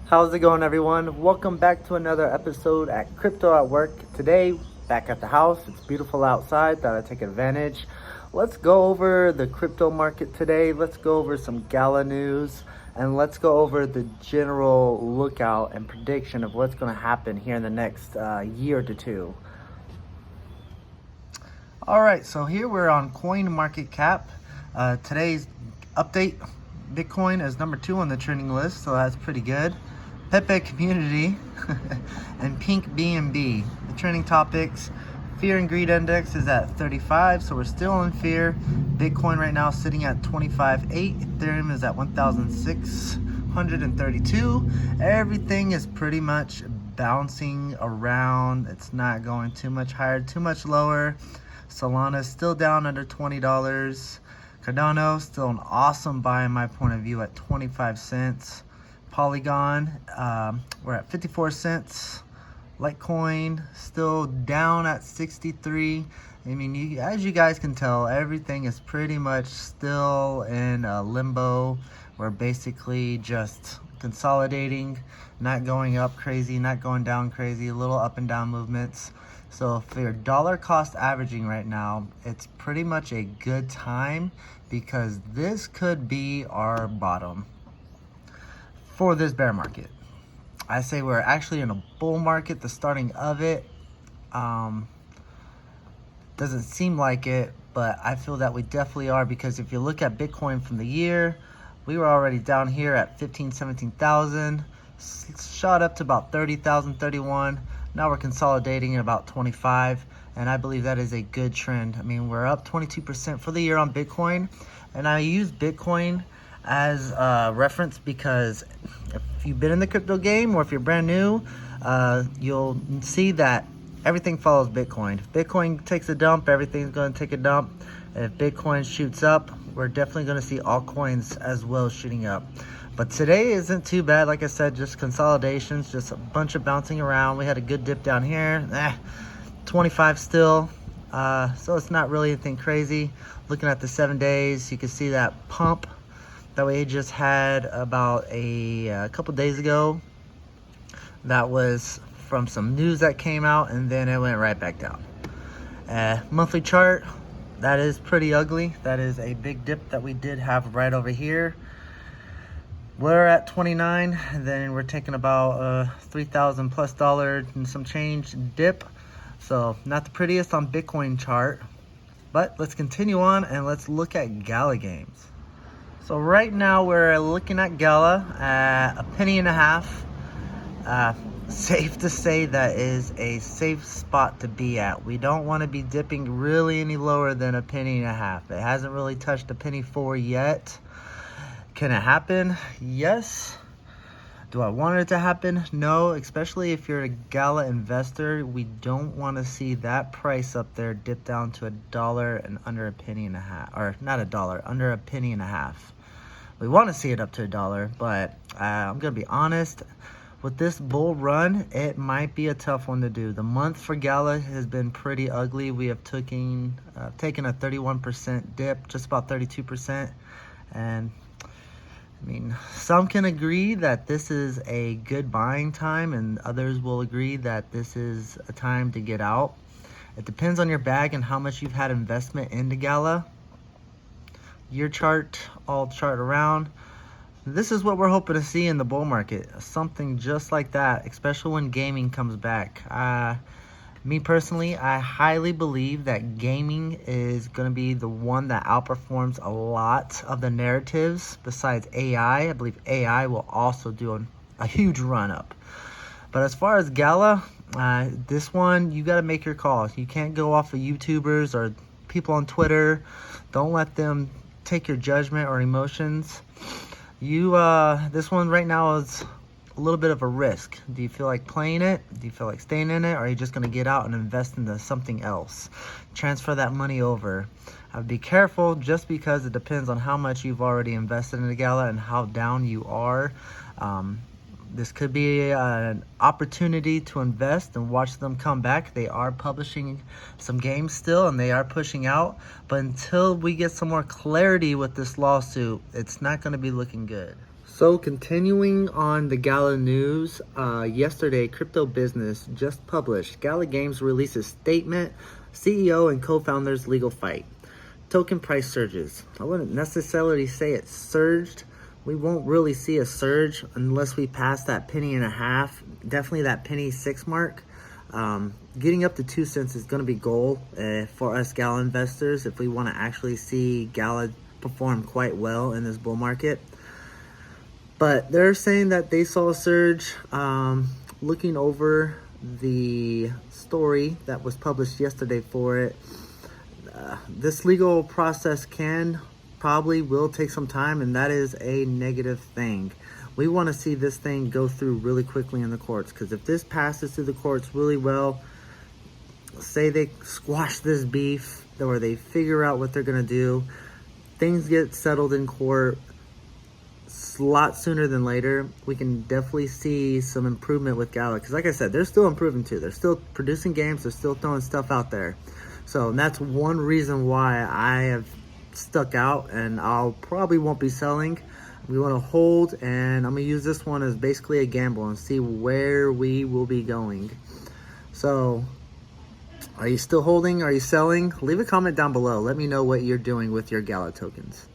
How's it going, everyone? Welcome back to another episode at Crypto at Work. Today, back at the house. It's beautiful outside. Thought I'd take advantage. Let's go over the crypto market today. Let's go over some Gala news, and let's go over the general lookout and prediction of what's going to happen here in the next year to two. All right, so here we're on CoinMarketCap. Today's update, Bitcoin is number 2 on the trending list, so that's pretty good. Pepe Community and Pink BNB. The trending topics, Fear and Greed Index is at 35, so we're still in fear. Bitcoin right now sitting at 25.8. Ethereum is at 1,632. Everything is pretty much bouncing around. It's not going too much higher, too much lower. Solana is still down under $20. Cardano still an awesome buy in my point of view at 25 cents. Polygon, we're at 54 cents. Litecoin still down at 63. I mean, as you guys can tell, everything is pretty much still in limbo. We're basically just consolidating, not going up crazy, not going down crazy, a little up and down movements. So if you're dollar cost averaging right now, it's pretty much a good time because this could be our bottom for this bear market. I say we're actually in a bull market, the starting of it. Doesn't seem like it, but I feel that we definitely are, because if you look at Bitcoin from the year, we were already down here at 15, 17,000, shot up to about 30,000, 31. Now we're consolidating at about 25, and I believe that is a good trend. I mean, we're up 22% for the year on Bitcoin, and I use Bitcoin as a reference because if you've been in the crypto game or if you're brand new, you'll see that everything follows Bitcoin. If Bitcoin takes a dump, everything's going to take a dump. If Bitcoin shoots up, we're definitely going to see altcoins as well shooting up. But today isn't too bad. Like I said, just consolidations, just a bunch of bouncing around. We had a good dip down here. 25 still. So it's not really anything crazy. Looking at the 7 days, you can see that pump that we just had about a couple days ago. That was from some news that came out, and then it went right back down. Monthly chart, that is pretty ugly. That is a big dip that we did have right over here. We're at 29, and then we're taking about $3,000 plus and some change dip. So not the prettiest on Bitcoin chart, but let's continue on and let's look at Gala Games. So right now we're looking at Gala at $0.015. Safe to say that is a safe spot to be at. We don't want to be dipping really any lower than $0.015. It hasn't really touched $0.04 yet. Can it happen? Yes. Do I want it to happen? No, especially if you're a Gala investor. We don't want to see that price up there dip down to $1 and under $0.015, or not $1, under $0.015. We want to see it up to $1, but I'm going to be honest. With this bull run, it might be a tough one to do. The month for Gala has been pretty ugly. We have taken a 31% dip, just about 32%. And I mean, some can agree that this is a good buying time, and others will agree that this is a time to get out. It depends on your bag and how much you've had investment into Gala. Your chart, all chart around. This is what we're hoping to see in the bull market. Something just like that, especially when gaming comes back. Me personally, I highly believe that gaming is going to be the one that outperforms a lot of the narratives besides AI. I believe AI will also do a huge run up. But as far as Gala, this one, you got to make your call. You can't go off of YouTubers or people on Twitter. Don't let them take your judgment or emotions. This one right now is a little bit of a risk. Do you feel like playing it? Do you feel like staying in it? Or are you just going to get out and invest into something else? Transfer that money over. I'd be careful, just because it depends on how much you've already invested in the Gala and how down you are. This could be an opportunity to invest and watch them come back. They are publishing some games still, and they are pushing out. But until we get some more clarity with this lawsuit, it's not going to be looking good. So continuing on the Gala news, yesterday Crypto Business just published Gala Games releases statement, CEO and co-founders legal fight. Token price surges. I wouldn't necessarily say it surged. We won't really see a surge unless we pass that penny and a half, definitely that penny 6 mark. Getting up to 2 cents is going to be goal for us Gala investors if we want to actually see Gala perform quite well in this bull market. But they're saying that they saw a surge. Looking over the story that was published yesterday for it, this legal process will take some time, and that is a negative thing. We want to see this thing go through really quickly in the courts, because if this passes through the courts really well, say they squash this beef or they figure out what they're going to do, things get settled in court a lot sooner than later, we can definitely see some improvement with Gala. Because like I said, they're still improving too. They're still producing games. They're still throwing stuff out there. So that's one reason why I have stuck out, and I'll probably won't be selling. We want to hold, and I'm going to use this one as basically a gamble and see where we will be going. So are you still holding? Are you selling? Leave a comment down below. Let me know what you're doing with your Gala tokens.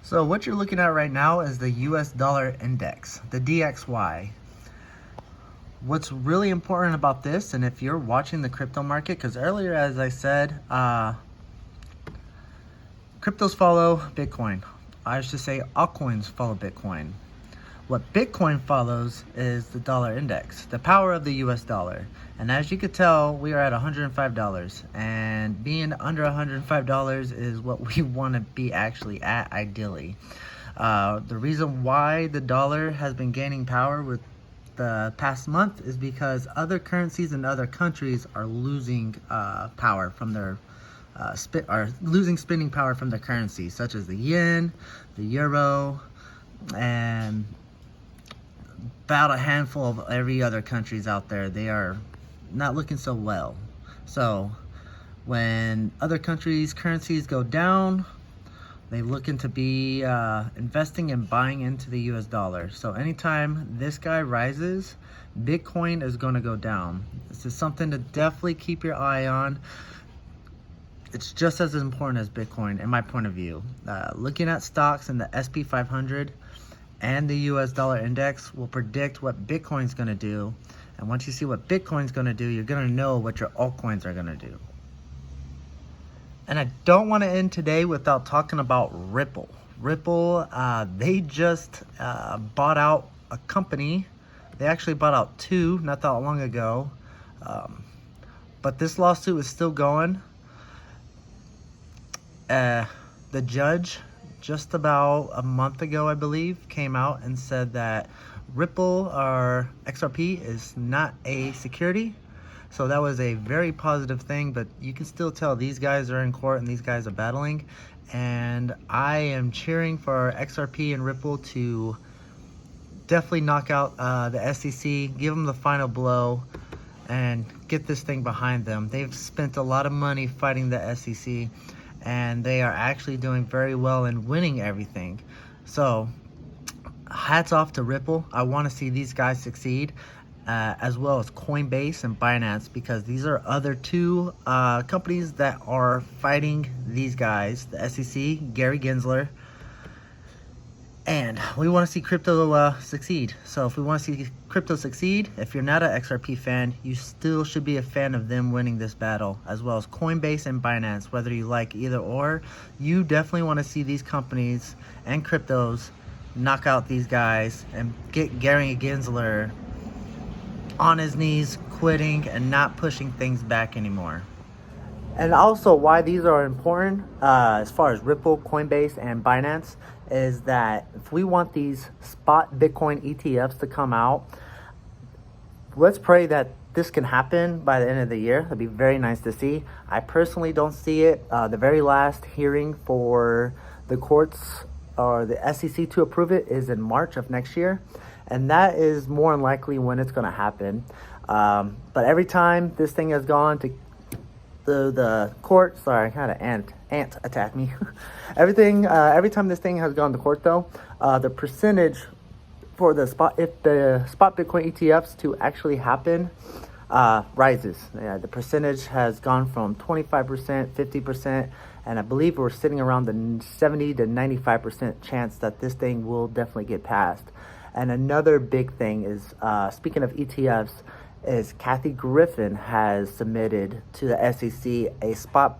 So what you're looking at right now is the US dollar index, the DXY. What's really important about this, and if you're watching the crypto market, because earlier, as I said, cryptos follow Bitcoin. I should say altcoins follow Bitcoin. What Bitcoin follows is the dollar index, the power of the US dollar. And as you could tell, we are at $105, and being under $105 is what we want to be actually at ideally. The reason why the dollar has been gaining power with the past month is because other currencies and other countries are losing power from their losing spending power from their currencies, such as the yen, the euro, and about a handful of every other countries out there. They are not looking so well. So when other countries' currencies go down, they looking to be investing and buying into the US dollar. So anytime this guy rises, Bitcoin is going to go down. This is something to definitely keep your eye on. It's just as important as Bitcoin in my point of view. Looking at stocks in the SP 500 and the US dollar index will predict what Bitcoin's going to do. And once you see what Bitcoin's going to do, you're going to know what your altcoins are going to do. And I don't want to end today without talking about Ripple. Ripple, they just bought out a company. They actually bought out 2 not that long ago. But this lawsuit is still going. The judge, just about a month ago, I believe, came out and said that Ripple or XRP is not a security. So that was a very positive thing, but you can still tell these guys are in court and these guys are battling. And I am cheering for XRP and Ripple to definitely knock out the SEC, give them the final blow, and get this thing behind them. They've spent a lot of money fighting the SEC, and they are actually doing very well and winning everything. So hats off to Ripple. I want to see these guys succeed, as well as Coinbase and Binance, because these are other 2 companies that are fighting these guys, the SEC, Gary Gensler. And we want to see crypto succeed. So if we want to see crypto succeed, if you're not an XRP fan, you still should be a fan of them winning this battle, as well as Coinbase and Binance. Whether you like either or, you definitely want to see these companies and cryptos knock out these guys and get Gary Gensler on his knees, quitting and not pushing things back anymore. And also why these are important, as far as Ripple, Coinbase, and Binance, is that if we want these spot Bitcoin ETFs to come out, let's pray that this can happen by the end of the year. That'd be very nice to see. I personally don't see it. The very last hearing for the courts or the SEC to approve it is in March of next year. And that is more than likely when it's going to happen. But every time this thing has gone to the court, sorry, I had an ant attack me. Everything, every time this thing has gone to court though, the percentage for the spot, if the spot Bitcoin ETFs to actually happen, rises. Yeah, the percentage has gone from 25%, 50%, and I believe we're sitting around the 70 to 95% chance that this thing will definitely get passed. And another big thing is, speaking of ETFs, is Kathy Griffin has submitted to the SEC a spot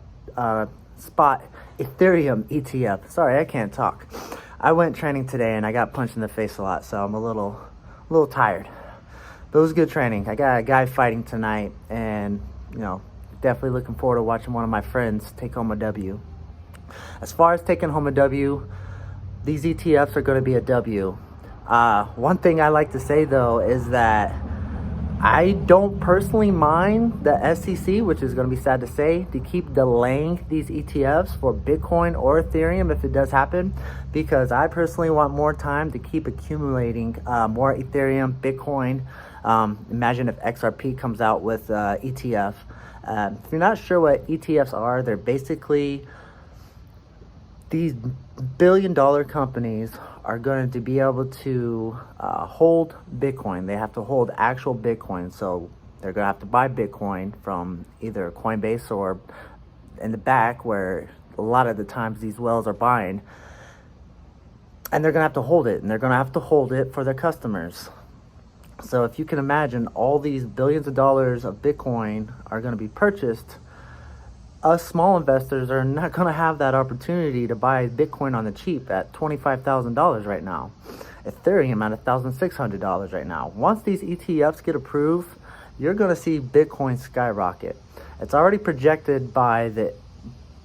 Ethereum ETF. Sorry, I can't talk. I went training today and I got punched in the face a lot, so I'm a little tired. But it was good training. I got a guy fighting tonight, and definitely looking forward to watching one of my friends take home a W. As far as taking home a W, these ETFs are going to be a W. One thing I like to say though is that I don't personally mind the SEC, which is going to be sad to say, to keep delaying these ETFs for Bitcoin or Ethereum if it does happen, because I personally want more time to keep accumulating more Ethereum, Bitcoin. Imagine if XRP comes out with ETF. If you're not sure what ETFs are, they're basically these billion-dollar companies are going to be able to hold Bitcoin. They have to hold actual Bitcoin. So they're going to have to buy Bitcoin from either Coinbase or in the back, where a lot of the times these whales are buying. And they're going to have to hold it. And they're going to have to hold it for their customers. So if you can imagine, all these billions of dollars of Bitcoin are going to be purchased. Us small investors are not going to have that opportunity to buy Bitcoin on the cheap at $25,000 right now. Ethereum at $1,600 right now. Once these ETFs get approved, you're going to see Bitcoin skyrocket. It's already projected by the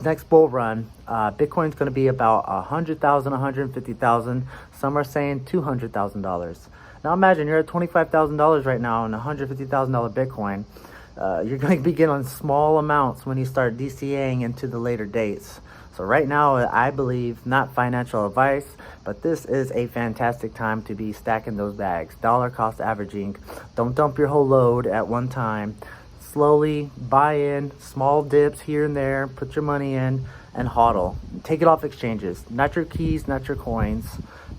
next bull run. Bitcoin's going to be about $100,000, $150,000. Some are saying $200,000. Now imagine you're at $25,000 right now and $150,000 Bitcoin. You're going to begin on small amounts when you start DCAing into the later dates. So right now, I believe, not financial advice, but this is a fantastic time to be stacking those bags. Dollar cost averaging. Don't dump your whole load at one time. Slowly buy in, small dips here and there, put your money in, and hodl. Take it off exchanges. Not your keys, not your coins.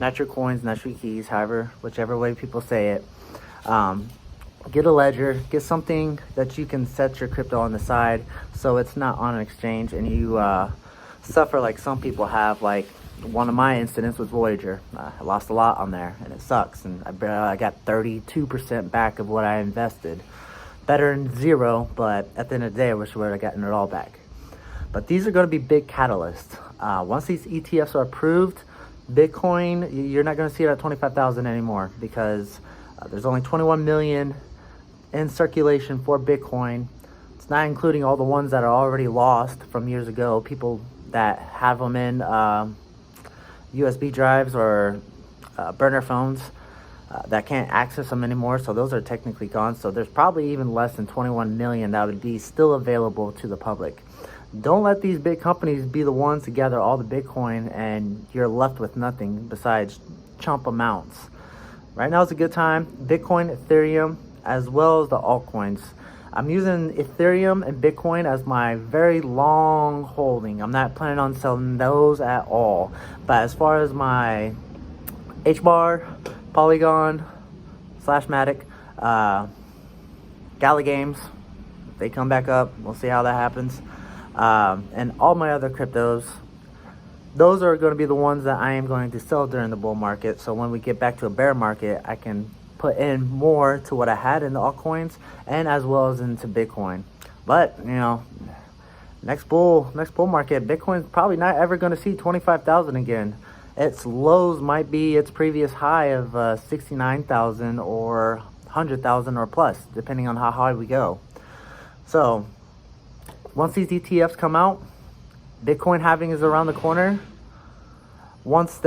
Not your coins, not your keys, however, whichever way people say it. Get a ledger, get something that you can set your crypto on the side so it's not on an exchange and you suffer like some people have. Like one of my incidents with Voyager. I lost a lot on there and it sucks, and I got 32% back of what I invested. Better than zero, but at the end of the day I wish I would have gotten it all back. But these are going to be big catalysts. Once these ETFs are approved, Bitcoin, you're not going to see it at 25,000 anymore, because there's only 21 million in circulation for Bitcoin. It's not including all the ones that are already lost from years ago, people that have them in USB drives or burner phones that can't access them anymore, so those are technically gone. So there's probably even less than 21 million that would be still available to the public. Don't let these big companies be the ones to gather all the Bitcoin and you're left with nothing besides chump amounts. Right now is a good time. Bitcoin, Ethereum, as well as the altcoins. I'm using Ethereum and Bitcoin as my very long holding. I'm not planning on selling those at all. But as far as my HBAR, Polygon, Matic, Gala Games, if they come back up, we'll see how that happens. And all my other cryptos, those are going to be the ones that I am going to sell during the bull market. So when we get back to a bear market, I can put in more to what I had in the altcoins and as well as into Bitcoin. But, next bull market, Bitcoin's probably not ever going to see 25,000 again. Its lows might be its previous high of 69,000 or 100,000 or plus, depending on how high we go. So once these ETFs come out, Bitcoin halving is around the corner. Once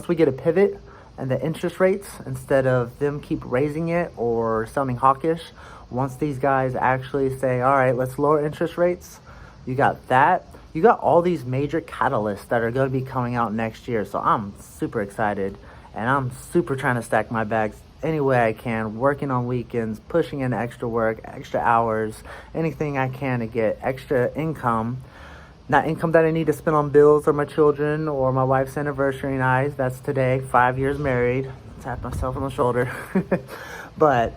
we get a pivot and the interest rates, instead of them keep raising it or sounding hawkish, once these guys actually say, all right, let's lower interest rates, you got that. You got all these major catalysts that are going to be coming out next year. So I'm super excited and I'm super trying to stack my bags any way I can, working on weekends, pushing in extra work, extra hours, anything I can to get extra income. Not income that I need to spend on bills or my children or my wife's anniversary and I. That's today, 5 years married. Tap myself on the shoulder. But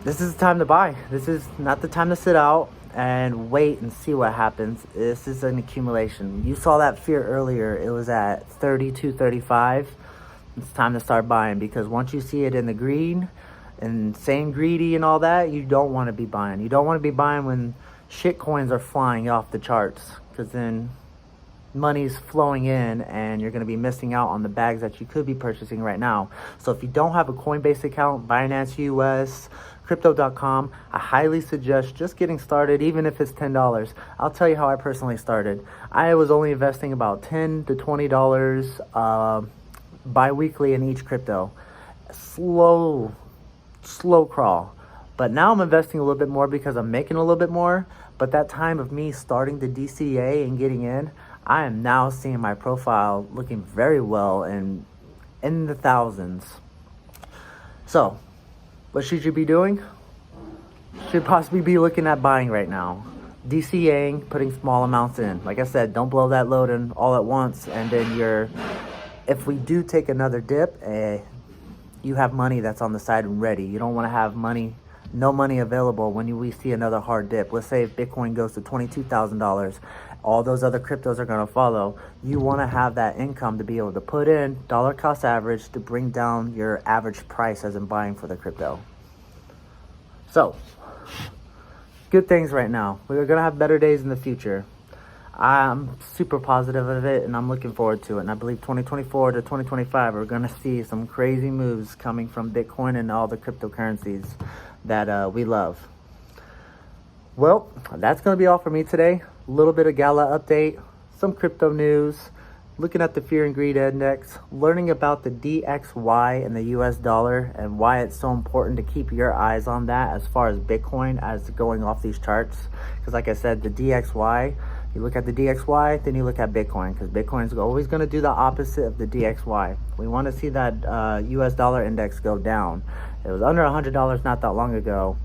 this is the time to buy. This is not the time to sit out and wait and see what happens. This is an accumulation. You saw that fear earlier. It was at 32, 35. It's time to start buying, because once you see it in the green and saying greedy and all that, you don't want to be buying. You don't want to be buying when shit coins are flying off the charts, because then money's flowing in and you're going to be missing out on the bags that you could be purchasing right now. So if you don't have a Coinbase account, Binance US, Crypto.com, I highly suggest just getting started, even if it's $10. I'll tell you how I personally started. I was only investing about $10 to $20 bi-weekly in each crypto. Slow crawl. But now I'm investing a little bit more because I'm making a little bit more. But that time of me starting the DCA and getting in, I am now seeing my profile looking very well and in the thousands. So, what should you be doing? Should possibly be looking at buying right now. DCAing, putting small amounts in. Like I said, don't blow that load in all at once, and then if we do take another dip, you have money that's on the side and ready. You don't want to have no money available when we see another hard dip. Let's say if Bitcoin goes to $22,000, all those other cryptos are going to follow. You want to have that income to be able to put in dollar cost average to bring down your average price as in buying for the crypto. So, good things right now. We're going to have better days in the future. I'm super positive of it, and I'm looking forward to it. And I believe 2024 to 2025, we're going to see some crazy moves coming from Bitcoin and all the cryptocurrencies that we love. Well, that's going to be all for me today. A little bit of Gala update, some crypto news, looking at the Fear and Greed Index, learning about the DXY and the US dollar and why it's so important to keep your eyes on that as far as Bitcoin as going off these charts. Because like I said, the DXY, you look at the DXY, then you look at Bitcoin, because Bitcoin is always going to do the opposite of the DXY. We want to see that US dollar index go down. It was under $100 not that long ago,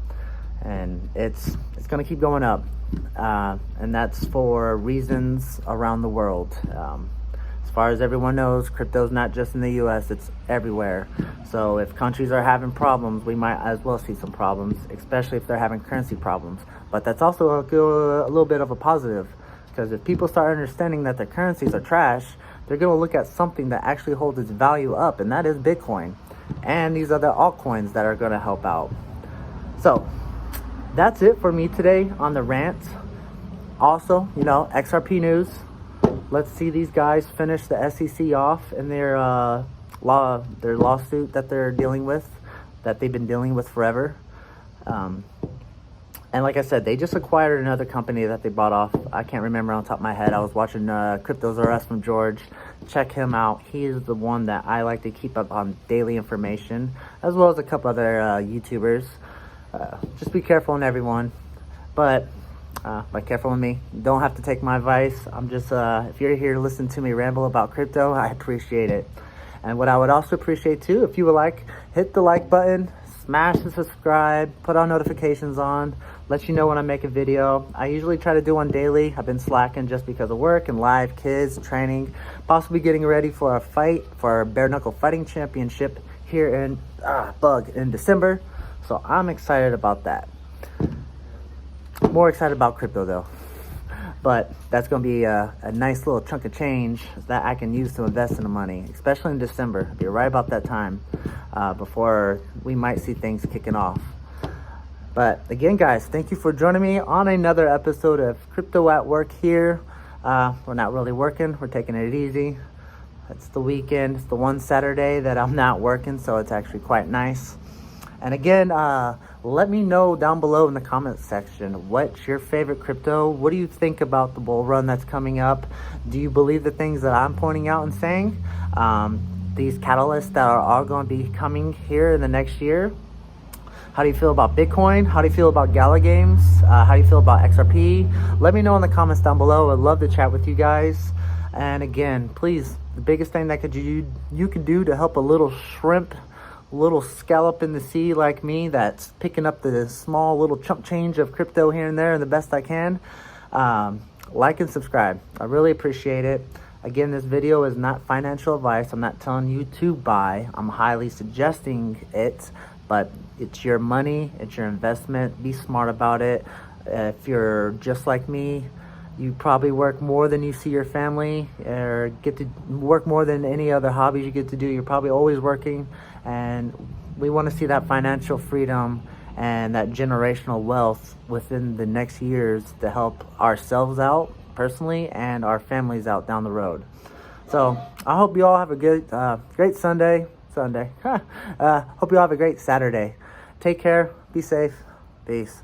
and it's going to keep going up. And that's for reasons around the world. As far as everyone knows, crypto's not just in the US, it's everywhere. So if countries are having problems, we might as well see some problems, especially if they're having currency problems. But that's also a little bit of a positive, because if people start understanding that their currencies are trash, they're going to look at something that actually holds its value up, and that is Bitcoin. And these other altcoins that are going to help out. So that's it for me today on the rant. Also, XRP news. Let's see these guys finish the SEC off in their lawsuit that they're dealing with, that they've been dealing with forever. And like I said, they just acquired another company that they bought off. I can't remember on top of my head. I was watching Cryptos R Us from George. Check him out. He is the one that I like to keep up on daily information, as well as a couple other YouTubers. Just be careful on everyone. But be careful with me. You don't have to take my advice. I'm just, if you're here to listen to me ramble about crypto, I appreciate it. And what I would also appreciate too, if you would like, hit the like button, smash the subscribe, put on notifications on, let you know when I make a video. I usually try to do one daily. I've been slacking just because of work and live, kids, training, possibly getting ready for a fight for our bare knuckle fighting championship here in December. So I'm excited about that. More excited about crypto though. But that's going to be a nice little chunk of change that I can use to invest in the money, especially in December. It'll be right about that time before we might see things kicking off. But again, guys, thank you for joining me on another episode of Crypto at Work here. We're not really working. We're taking it easy. It's the weekend. It's the one Saturday that I'm not working, so it's actually quite nice. And again, let me know down below in the comments section, what's your favorite crypto? What do you think about the bull run that's coming up? Do you believe the things that I'm pointing out and saying? These catalysts that are all going to be coming here in the next year? How do you feel about Bitcoin? How do you feel about Gala Games? How do you feel about XRP? Let me know in the comments down below. I'd love to chat with you guys. And again, please, the biggest thing that you could do to help a little shrimp little scallop in the sea like me that's picking up the small little chunk change of crypto here and there the best I can, like and subscribe. I really appreciate it. Again, this video is not financial advice. I'm not telling you to buy. I'm highly suggesting it, but it's your money, it's your investment. Be smart about it. If you're just like me, you probably work more than you see your family, or get to work more than any other hobbies you get to do. You're probably always working, and we want to see that financial freedom and that generational wealth within the next years to help ourselves out personally and our families out down the road. So I hope you all have a good, great Sunday. Hope you all have a great Saturday. Take care. Be safe. Peace.